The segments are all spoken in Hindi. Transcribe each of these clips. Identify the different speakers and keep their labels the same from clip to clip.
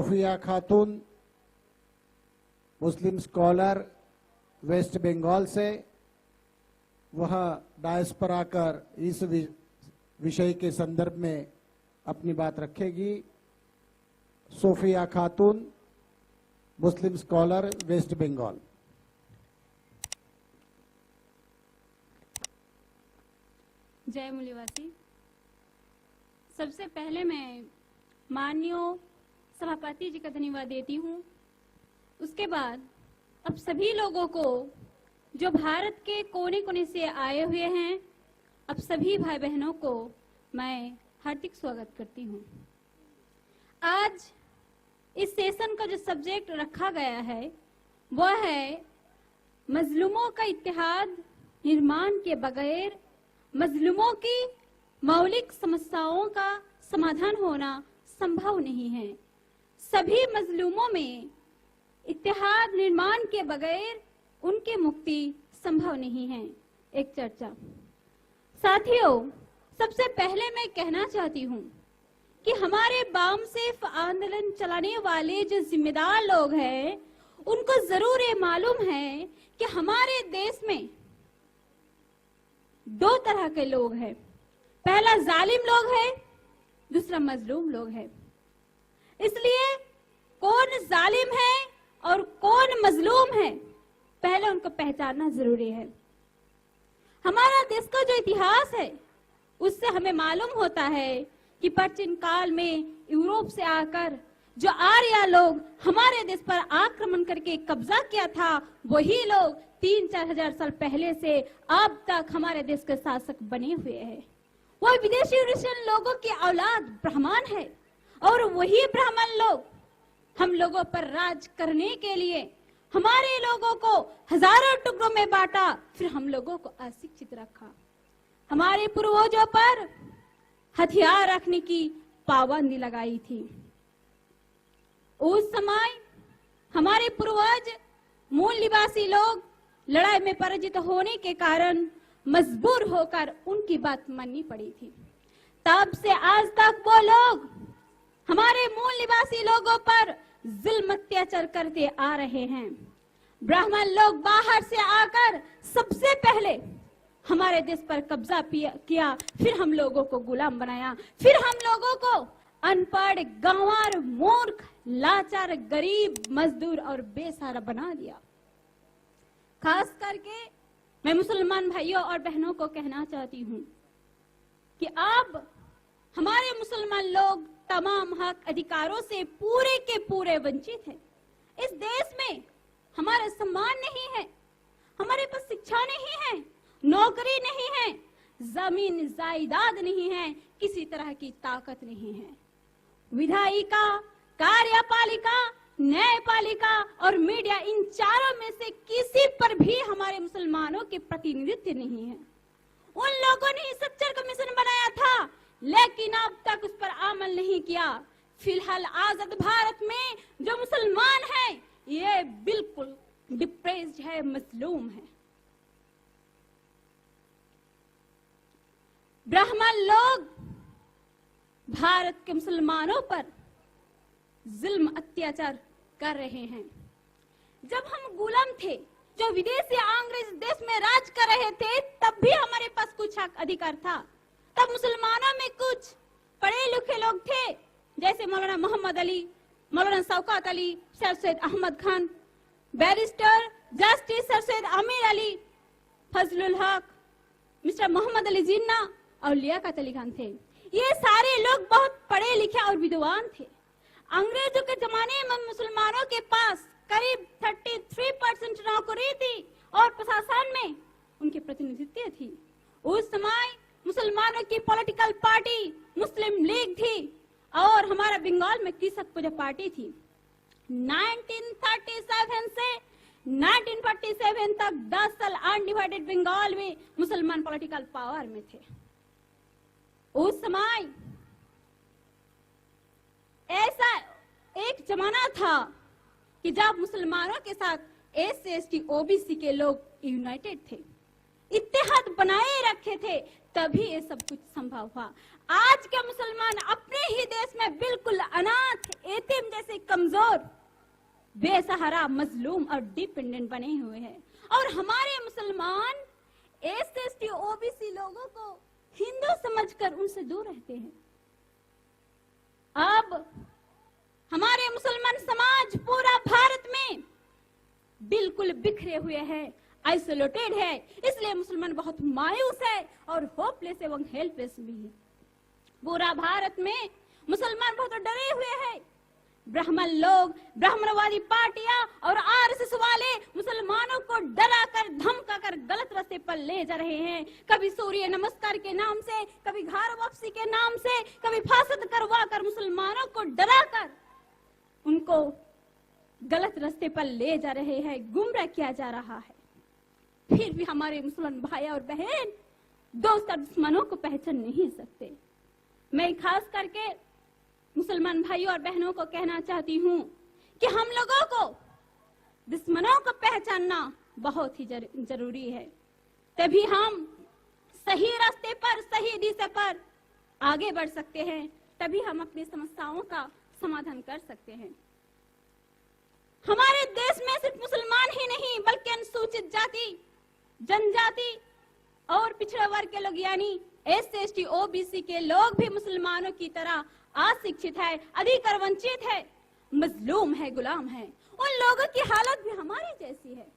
Speaker 1: सोफिया खातून मुस्लिम स्कॉलर वेस्ट बंगाल से, वह डायस पर आकर इस विषय के संदर्भ में अपनी बात रखेगी। सोफिया खातून मुस्लिम स्कॉलर वेस्ट बंगाल।
Speaker 2: जय मूल्यवासी। सबसे पहले मैं माननीय सभापति जी का धन्यवाद देती हूँ। उसके बाद अब सभी लोगों को जो भारत के कोने कोने से आए हुए हैं, अब सभी भाई बहनों को मैं हार्दिक स्वागत करती हूँ। आज इस सेशन का जो सब्जेक्ट रखा गया है वह है मजलूमों का इत्तेहाद निर्माण के बगैर मजलूमों की मौलिक समस्याओं का समाधान होना संभव नहीं है। सभी मजलूमों में इत्तेहाद निर्माण के बगैर उनकी मुक्ति संभव नहीं है। एक चर्चा। साथियों, सबसे पहले मैं कहना चाहती हूँ कि हमारे वाम सिर्फ आंदोलन चलाने वाले जो जिम्मेदार लोग हैं, उनको जरूर ये मालूम है कि हमारे देश में दो तरह के लोग हैं। पहला जालिम लोग है, दूसरा मजलूम लोग है। इसलिए कौन जालिम है और कौन मजलूम है, पहले उनको पहचानना जरूरी है। हमारा देश का जो इतिहास है उससे हमें मालूम होता है कि प्राचीन काल में यूरोप से आकर जो आर्य लोग हमारे देश पर आक्रमण करके कब्जा किया था, वही लोग 3-4 हजार साल पहले से अब तक हमारे देश के शासक बने हुए हैं। वो विदेशी लोगों की औलाद ब्राह्मण है और वही ब्राह्मण लोग हम लोगों पर राज करने के लिए हमारे लोगों को हजारों टुकड़ों में बांटा, फिर हम लोगों को अशिक्षित रखा। हमारे पूर्वजों पर हथियार रखने की पाबंदी लगाई थी। उस समय हमारे पूर्वज मूल निवासी लोग लड़ाई में पराजित होने के कारण मजबूर होकर उनकी बात माननी पड़ी थी। तब से आज तक वो लोग हमारे मूल निवासी लोगों पर जुल्म अत्याचार करते आ रहे हैं। ब्राह्मण लोग बाहर से आकर सबसे पहले हमारे देश पर कब्जा किया, फिर हम लोगों को गुलाम बनाया, फिर हम लोगों को अनपढ़, गंवार, मूर्ख, लाचार, गरीब, मजदूर और बेसहारा बना दिया। खास करके मैं मुसलमान भाइयों और बहनों को कहना चाहती हूँ कि अब हमारे मुसलमान लोग तमाम हक अधिकारों से पूरे के पूरे वंचित हैं। इस देश में हमारा सम्मान नहीं है, हमारे पास शिक्षा नहीं है, नौकरी नहीं है, जमीन जायदाद नहीं है, किसी तरह की ताकत नहीं है। विधायिका, कार्यपालिका, न्यायपालिका और मीडिया, इन चारों में से किसी पर भी हमारे मुसलमानों के प्रतिनिधित्व नहीं है। उन लोगों ने सच्चर कमीशन बनाया था, लेकिन अब तक उस पर अमल नहीं किया। फिलहाल आजाद भारत में जो मुसलमान है ये बिल्कुल डिप्रेस्ड है, मजलूम है। ब्राह्मण लोग भारत के मुसलमानों पर जुल्म अत्याचार कर रहे हैं। जब हम गुलाम थे, जो विदेशी अंग्रेज देश में राज कर रहे थे, तब भी हमारे पास कुछ हक अधिकार था। तब मुसलमानों में कुछ पढ़े लिखे लोग थे, जैसे मौलाना Mohammad Ali, Maulana Shaukat Ali, sir Syed Ahmad Khan, barrister justice sir Syed Ameer Ali, Fazlul हक, मिस्टर मोहम्मद अली जिन्ना और लियाकत अली खान थे। ये सारे लोग बहुत पढ़े लिखे और विद्वान थे। अंग्रेजों के जमाने में मुसलमानों के पास करीब 33% नौकरी थी और प्रशासन में उनकी प्रतिनिधित्व थी। उस समय मुसलमानों की पॉलिटिकल पार्टी मुस्लिम लीग थी और हमारा बंगाल में कृषक पूजा पार्टी थी। 1937 से 1947 तक 10 साल अनडिवाइडेड बंगाल में मुसलमान पॉलिटिकल पावर में थे। उस समय ऐसा एक जमाना था कि जब मुसलमानों के साथ SC ST OBC के लोग यूनाइटेड थे, इत्तेहाद बनाए रखे थे, तभी ये सब कुछ संभव हुआ। आज के मुसलमान अपने ही देश में बिल्कुल अनाथ, यतीम जैसे कमजोर, बेसहारा, मजलूम और डिपेंडेंट बने हुए हैं। और हमारे मुसलमान एससी ओबीसी लोगों को हिंदू समझकर उनसे दूर रहते हैं। अब हमारे मुसलमान समाज पूरा भारत में बिल्कुल बिखरे हुए हैं, आइसोलेटेड है। इसलिए मुसलमान बहुत मायूस है और होपलेस एवं हेल्पलेस भी है। पूरा भारत में मुसलमान बहुत डरे हुए हैं। ब्राह्मण लोग, ब्राह्मणवादी पार्टियां और आरएसएस वाले मुसलमानों को डराकर धमकाकर गलत रास्ते पर ले जा रहे हैं। कभी सूर्य नमस्कार के नाम से, कभी घर वापसी के नाम से, कभी फासद करवाकर मुसलमानों को डराकर उनको गलत रास्ते पर ले जा रहे हैं, गुमराह किया जा रहा है। फिर भी हमारे मुसलमान भाई और बहन दोस्त और दुश्मनों को पहचान नहीं सकते। मैं खास करके मुसलमान भाइयों और बहनों को कहना चाहती हूँ कि हम लोगों को दुश्मनों को पहचानना बहुत ही जरूरी है। तभी हम सही रास्ते पर, सही दिशा पर आगे बढ़ सकते हैं। तभी हम अपनी समस्याओं का समाधान कर सकते हैं। हमारे देश में सिर्फ मुसलमान ही नहीं बल्कि अनुसूचित जाति, जनजाति और पिछड़ा वर्ग के लोग यानी एससी ओबीसी के लोग भी मुसलमानों की तरह अशिक्षित है, अधिकार वंचित है, मजलूम है, गुलाम है। उन लोगों की हालत भी हमारी जैसी है।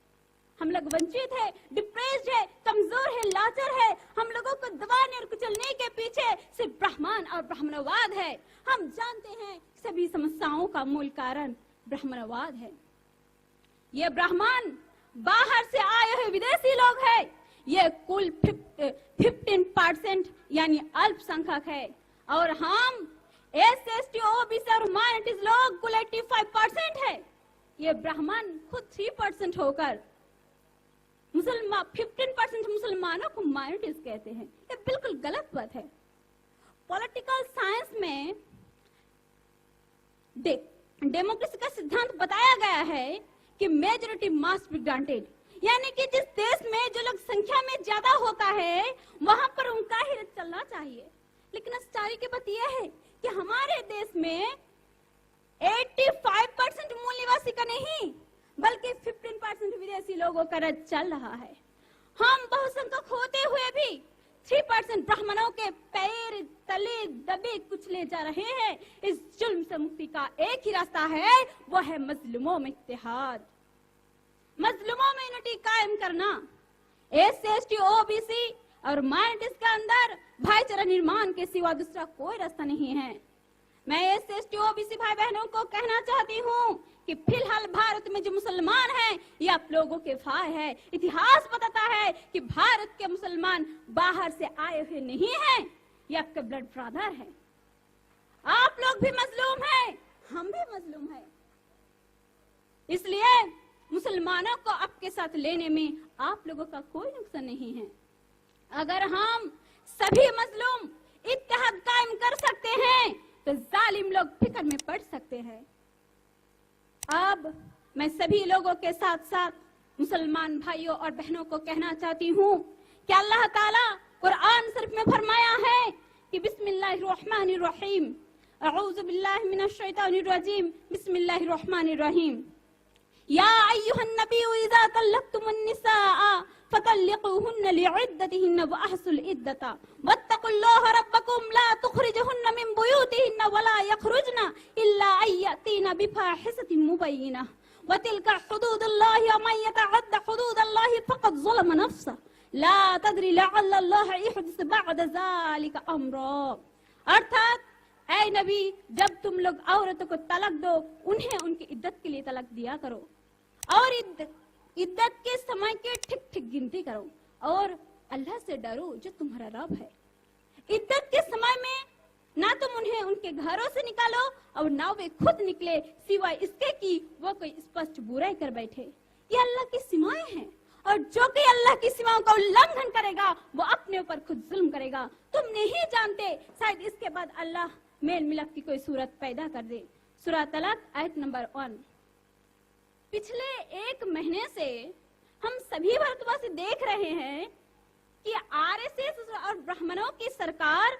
Speaker 2: हम लोग वंचित है, डिप्रेस्ड है, कमजोर है, लाचार है। हम लोगों को दबाने और कुचलने के पीछे सिर्फ ब्राह्मण और ब्राह्मणवाद है। हम जानते हैं सभी समस्याओं का मूल कारण ब्राह्मणवाद है। ये ब्राह्मण बाहर से आए हुए विदेशी लोग है। ये कुल 15% यानी अल्पसंख्यक है और हम एससी ओबीसी और माइनॉरिटीज लोग कुल 85% है। ये ब्राह्मण खुद 3% होकर 15% मुसलमानों को माइनॉरिटीज कहते हैं। ये बिल्कुल गलत बात है। पॉलिटिकल साइंस में डेमोक्रेसी का सिद्धांत बताया गया है कि मेजॉरिटी मस्ट बी ग्रांटेड, यानी कि जिस देश में जो लोग संख्या में ज्यादा होता है वहां पर उनका ही राज चलना चाहिए। लेकिन आश्चर्य की बात यह है कि हमारे देश में 85% मूल निवासी का नहीं बल्कि 15% विदेशी लोगों का राज चल रहा है। हम बहुसंख्यक होते हुए भी 3% ब्राह्मणों के पैर तले दबे कुचले जा रहे हैं। इस जुल्म से मुक्ति का एक ही रास्ता है, वो है मजलूमों में इत्तेहाद, मजलूमों में यूनिटी कायम करना। एससी ओबीसी और माइनॉरिटीज के अंदर भाईचारा निर्माण के सिवा दूसरा कोई रास्ता नहीं है। मैं एससी ओबीसी भाई बहनों को कहना चाहती हूँ कि फिलहाल भारत में जो मुसलमान हैं ये आप लोगों के भाई है। इतिहास बताता है कि भारत के मुसलमान बाहर से आए हुए नहीं हैं, ये आपके ब्लड ब्रदर है। आप लोग भी मजलूम हैं, हम भी मजलूम हैं। इसलिए मुसलमानों को आपके साथ लेने में आप लोगों का कोई नुकसान नहीं है। अगर हम सभी मजलूम इत्तेहाद कायम कर सकते हैं तो जालिम लोग फिक्र में पड़ सकते हैं। अब मैं सभी लोगों के साथ साथ मुसलमान भाइयों और बहनों को कहना चाहती हूँ कि अल्लाह ताला कुरान शरीफ में फरमाया है कि बिस्मिल्लाहिर्रहमानिर्रहीम, अऊज़ु बिल्लाहि मिनश शैतानिर रजीम, बिस्मिल्लाहिर रहमानिर रहीम। या अय्युहन नबिय्यु इज़ा तल्लक़्तुमुन निसाअ फतल्लिक़ूहुन्ना लिइद्दतिहिन्ना व अहsul इद्दता वत्तक़ुल्लाहा रब्बकुम ला तुख़रिजुहुन्ना मिन बुयूतिहिन्ना वला यख़रुजना इल्ला अय्यातीना बिफाहिशतिन मुबय्यिनah व तिल्का हुदूदुल्लाहि व मन यतअद्दा हुदूदल्लाहि फ़क़द ज़लम नफ़्सह ला तदरी लअल्ला अल्लाह युहदिस बअद ज़ालिका अम्रा। अर्थात ऐ नबी, जब तुम लोग औरतों को तलाक दो उन्हें उनकी इद्दत के लिए तलाक दिया करो और इद्दत के समय की ठीक ठीक गिनती करो और अल्लाह से डरो जो तुम्हारा रब है। इद्दत के समय में ना तुम उन्हें उनके घरों से निकालो और ना वे खुद निकले सिवाय इसके कि वो कोई स्पष्ट बुराई कर बैठे। ये अल्लाह की सीमाएं हैं और जो कि अल्लाह की सीमाओं का उल्लंघन करेगा वो अपने ऊपर खुद जुल्म करेगा। तुम नहीं जानते, शायद इसके बाद अल्लाह मेल मिलाप की कोई सूरत पैदा कर दे। सूरह तलाक आयत नंबर 1। पिछले 1 महीने से हम सभी भारतवासी देख रहे हैं कि आरएसएस और ब्राह्मणों की सरकार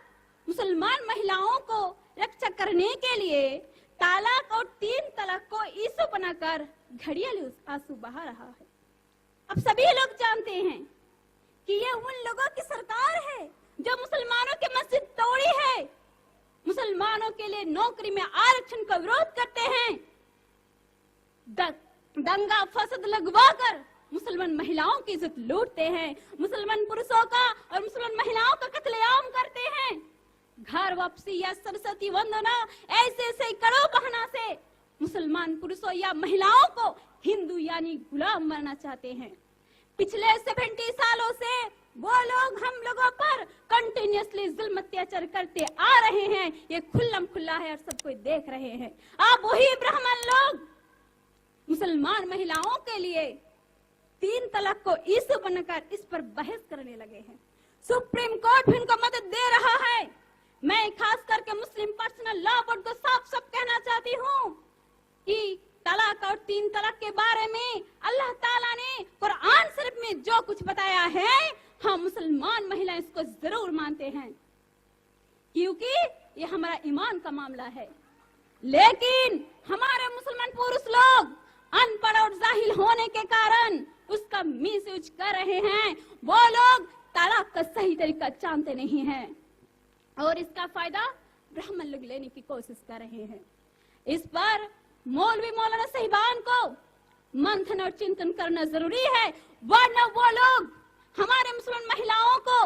Speaker 2: मुसलमान महिलाओं को रक्षा करने के लिए तालाक और 3 तलाक को इशू बनाकर घड़ियाली आंसू बहा रहा है। अब सभी लोग जानते हैं कि ये उन लोगों की सरकार है जो मुसलमानों की मस्जिद तोड़ी है, मुसलमानों के लिए नौकरी में आरक्षण का विरोध करते हैं, दंगा फसद लगवाकर मुसलमान महिलाओं की इज्जत लूटते हैं, मुसलमान पुरुषों का और मुसलमान महिलाओं का कत्लेआम करते हैं। घर वापसी या सरस्वती वंदना ऐसे सैकड़ों बहाना से मुसलमान पुरुषों या महिलाओं को हिंदू यानी गुलाम बनाना चाहते हैं। पिछले 70 सालों से वो लोग हम लोगों पर कंटिन्यूअसली जुल्म अत्याचार करते आ रहे हैं, ये खुल्लम खुल्ला है और सब कोई देख रहे हैं। अब वही ब्राह्मण लोग मुसलमान महिलाओं के लिए 3 तलाक को इशू बनकर इस पर बहस करने लगे हैं। सुप्रीम कोर्ट भी उनको मदद दे रहा है। मैं खास करके मुस्लिम पर्सनल लॉ बोर्ड को साफ साफ कहना चाहती हूँ कि तलाक और 3 तलाक के बारे में अल्लाह ताला ने कुरान शरीफ में जो कुछ बताया है, हम मुसलमान महिलाएं इसको जरूर मानते हैं, क्योंकि ये हमारा ईमान का मामला है। लेकिन हमारे मुसलमान पुरुष लोग अनपढ़ और जाहिल होने के कारण उसका मिसयूज कर रहे हैं। वो लोग तलाक का सही तरीका जानते नहीं हैं और इसका फायदा ब्राह्मण लोग लेने की कोशिश कर रहे हैं। इस पर मौलवी मौलाना साहिबान को मंथन और चिंतन करना जरूरी है, वरना वो लोग हमारे मुसलमान महिलाओं को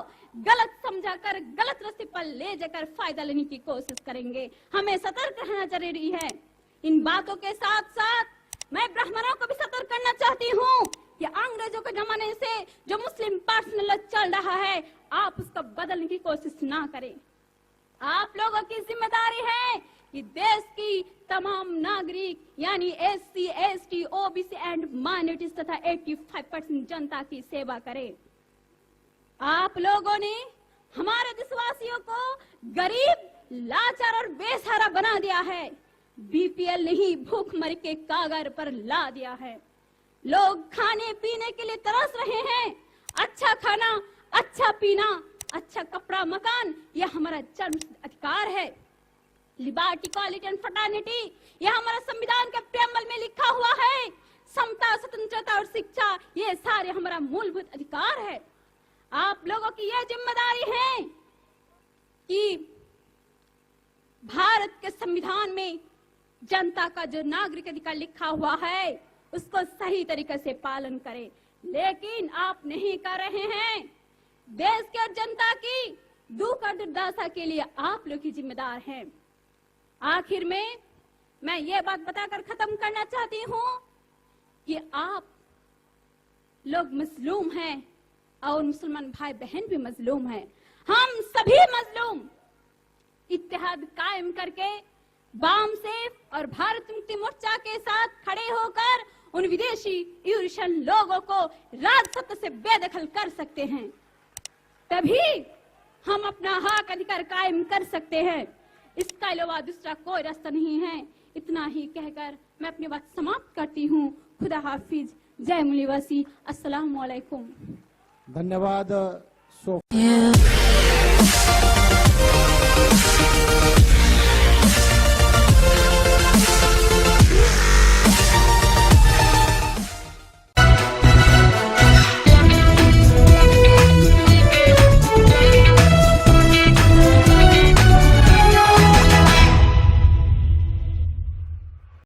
Speaker 2: गलत समझाकर गलत रास्ते पर ले जाकर फायदा लेने की कोशिश करेंगे। हमें सतर्क रहना जरूरी है। इन बातों के साथ साथ मैं ब्राह्मणों को भी सतर्क करना चाहती हूँ कि अंग्रेजों के जमाने से जो मुस्लिम पर्सनल लॉ चल रहा है, आप उसको बदलने की कोशिश ना करें। आप लोगों की जिम्मेदारी है कि देश की तमाम नागरिक यानी SC, ST, OBC and minorities तथा 85% जनता की सेवा करें। आप लोगों ने हमारे देशवासियों को गरीब, लाचार और बेसहारा बना दिया है। BPL नहीं, भूखमरी के कागर पर ला दिया है। लोग खाने पीने के लिए तरस रहे हैं। अच्छा खाना, अच्छा पीना, अच्छा कपड़ा, मकान, यह हमारा जन्म अधिकार है। लिबर्टी, इक्वालिटी एंड फ्रेटर्निटी, यह हमारा संविधान के प्रेम्बल में लिखा हुआ है। समता, स्वतंत्रता और शिक्षा, ये सारे हमारा मूलभूत अधिकार है। आप लोगों की यह जिम्मेदारी है कि भारत के संविधान में जनता का जो नागरिक अधिकार लिखा हुआ है उसको सही तरीके से पालन करें, लेकिन आप नहीं कर रहे हैं। देश के और जनता की दुख और दुर्दशा के लिए आप लोग ही जिम्मेदार हैं। आखिर में मैं ये बात बताकर खत्म करना चाहती हूँ कि आप लोग मजलूम हैं और मुसलमान भाई बहन भी मजलूम हैं। हम सभी मजलूम इत्तेहाद कायम करके वाम सेफ और भारत मुक्ति मोर्चा के साथ खड़े होकर उन विदेशी यूरोशियन लोगों को राजसत्ता से बेदखल कर सकते हैं, तभी हम अपना हक अधिकार कायम कर सकते हैं। इसका अलावा दूसरा कोई रास्ता नहीं है। इतना ही कहकर मैं अपनी बात समाप्त करती हूँ। खुदा हाफिज, जय मुलीवासी, अस्सलाम वालेकुम।
Speaker 1: धन्यवाद।